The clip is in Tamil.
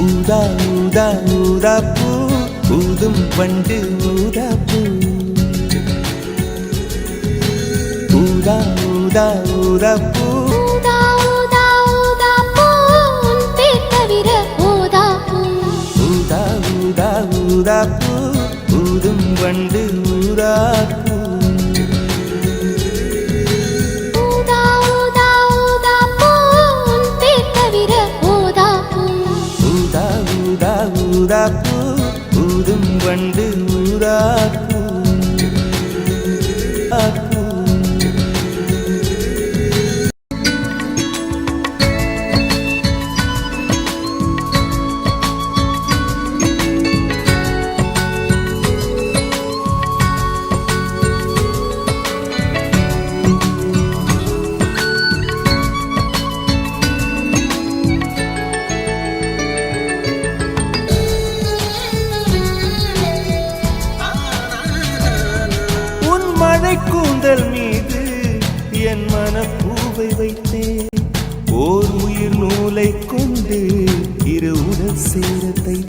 ஊதா ஊதா ஊதா பூ ஊதும் பண்டு ஊதா பூ ஊதா ஊதா ஊதா பூ ஊதா ஊதா ஊதா பூ உன் பேர் தவிர ஊதா பூ ஊதா ஊதா ஊதா பூ ஊதும் பண்டு ஊதா பூ ஊதா ஊதா ஊதா பூ உன் பேர் தவிர ஊதா பூ ஊதா ஊதா ஊதா பூ ஊதும் பண்டு ஊதா பூ கூந்தல் மீது என் மனப்பூவை வைத்தேன் ஓர் உயிர் நூலை கொண்டு இரு உடல் சேரத்தை